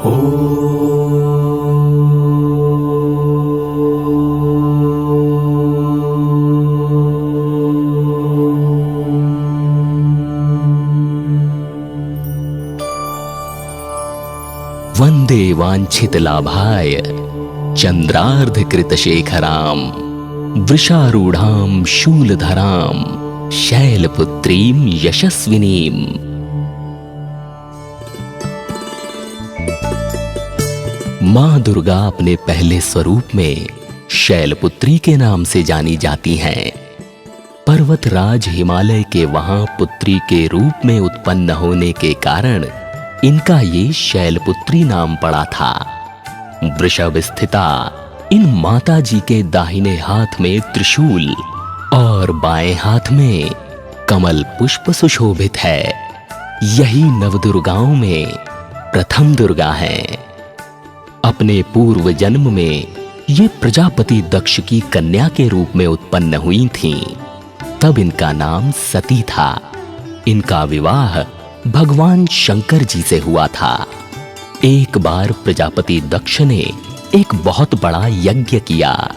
वंदे वांछित लाभाय चंद्रार्धकृत शेखराम वृषारूढ़ाम शूलधराम शैलपुत्रीम यशस्विनीम। मां दुर्गा अपने पहले स्वरूप में शैलपुत्री के नाम से जानी जाती हैं। पर्वतराज हिमालय के वहां पुत्री के रूप में उत्पन्न होने के कारण इनका ये शैलपुत्री नाम पड़ा था। वृषभ स्थिता इन माता जी के दाहिने हाथ में त्रिशूल और बाएं हाथ में कमल पुष्प सुशोभित है। यही नवदुर्गाओं में प्रथम दुर्गा है। अपने पूर्व जन्म में ये प्रजापति दक्ष की कन्या के रूप में उत्पन्न हुई थीं। तब इनका नाम सती था। इनका विवाह भगवान शंकर जी से हुआ था। एक बार प्रजापति दक्ष ने एक बहुत बड़ा यज्ञ किया।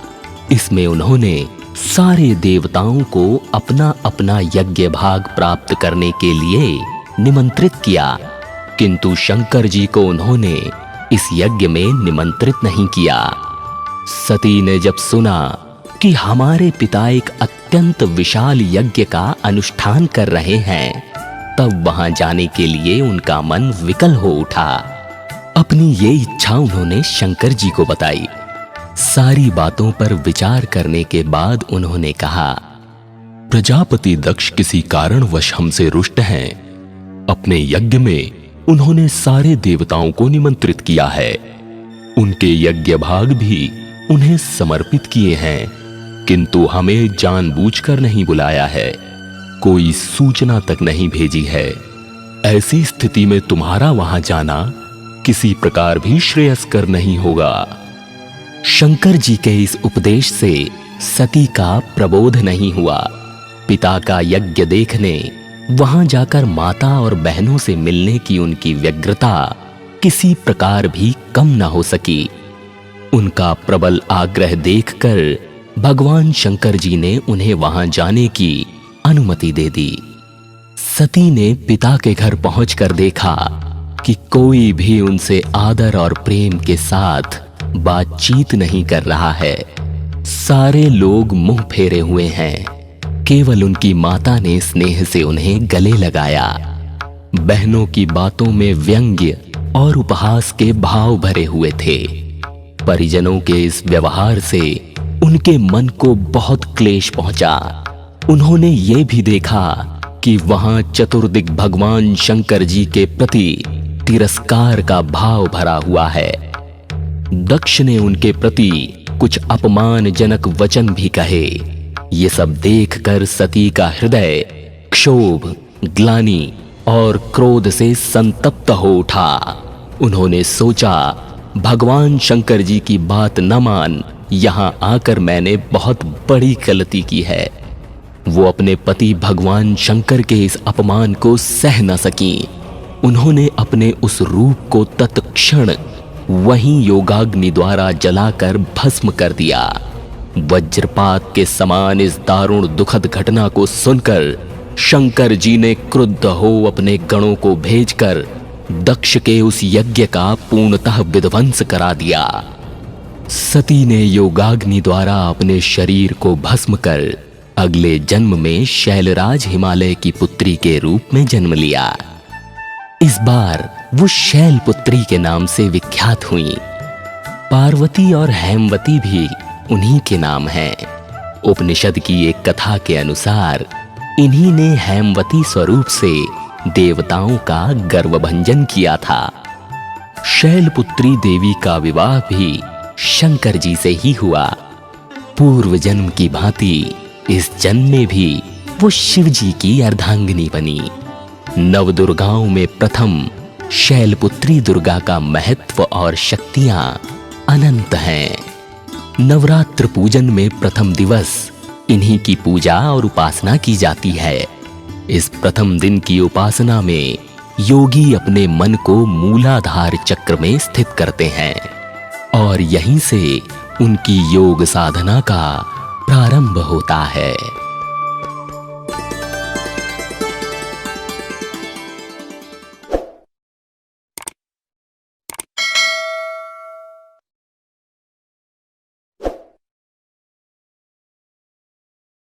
इसमें उन्होंने सारे देवताओं को अपना अपना यज्ञ भाग प्राप्त करने के लिए निमंत्रित किया, किंतु शंकर जी को उन्होंने इस यज्ञ में निमंत्रित नहीं किया। सती ने जब सुना कि हमारे पिता एक अत्यंत विशाल यज्ञ का अनुष्ठान कर रहे हैं, तब वहां जाने के लिए उनका मन विकल हो उठा। अपनी ये इच्छा उन्होंने शंकर जी को बताई। सारी बातों पर विचार करने के बाद उन्होंने कहा, प्रजापति दक्ष किसी कारणवश हमसे रुष्ट हैं। अपने यज्ञ में उन्होंने सारे देवताओं को निमंत्रित किया है। उनके यज्ञ भाग भी उन्हें समर्पित किए हैं, किंतु हमें जानबूझकर नहीं बुलाया है, कोई सूचना तक नहीं भेजी है। ऐसी स्थिति में तुम्हारा वहां जाना किसी प्रकार भी श्रेयस्कर नहीं होगा। शंकर जी के इस उपदेश से सती का प्रबोध नहीं हुआ। पिता का यज्ञ देखने वहां जाकर माता और बहनों से मिलने की उनकी व्यग्रता किसी प्रकार भी कम न हो सकी। उनका प्रबल आग्रह देखकर भगवान शंकर जी ने उन्हें वहां जाने की अनुमति दे दी। सती ने पिता के घर पहुंचकर देखा कि कोई भी उनसे आदर और प्रेम के साथ बातचीत नहीं कर रहा है। सारे लोग मुंह फेरे हुए हैं। केवल उनकी माता ने स्नेह से उन्हें गले लगाया। बहनों की बातों में व्यंग्य और उपहास के भाव भरे हुए थे। परिजनों के इस व्यवहार से उनके मन को बहुत क्लेश पहुंचा। उन्होंने ये भी देखा कि वहां चतुर्दिक भगवान शंकर जी के प्रति तिरस्कार का भाव भरा हुआ है। दक्ष ने उनके प्रति कुछ अपमानजनक वचन भी कहे। ये सब देखकर सती का हृदय क्षोभ, ग्लानि और क्रोध से संतप्त हो उठा। उन्होंने सोचा, भगवान शंकर जी की बात न मान यहां आकर मैंने बहुत बड़ी गलती की है। वो अपने पति भगवान शंकर के इस अपमान को सह न सकी। उन्होंने अपने उस रूप को तत्क्षण वहीं योगाग्नि द्वारा जलाकर भस्म कर दिया। वज्रपात के समान इस दारुण दुखद घटना को सुनकर शंकर जी ने क्रुद्ध हो अपने गणों को भेजकर दक्ष के उस यज्ञ का पूर्णतः विध्वंस करा दिया। सती ने योगाग्नि द्वारा अपने शरीर को भस्म कर अगले जन्म में शैलराज हिमालय की पुत्री के रूप में जन्म लिया। इस बार वो शैलपुत्री के नाम से विख्यात हुई। पार्वती और हेमवती भी उन्हीं के नाम हैं। उपनिषद की एक कथा के अनुसार इन्हीं ने हेमवती स्वरूप से देवताओं का गर्वभंजन किया था। शैलपुत्री देवी का विवाह भी शंकर जी से ही हुआ। पूर्व जन्म की भांति इस जन्म में भी वो शिव जी की अर्धांगिनी बनी। नवदुर्गाओं में प्रथम शैलपुत्री दुर्गा का महत्व और शक्तियां अनंत हैं। नवरात्र पूजन में प्रथम दिवस इन्हीं की पूजा और उपासना की जाती है। इस प्रथम दिन की उपासना में योगी अपने मन को मूलाधार चक्र में स्थित करते हैं और यहीं से उनकी योग साधना का प्रारंभ होता है।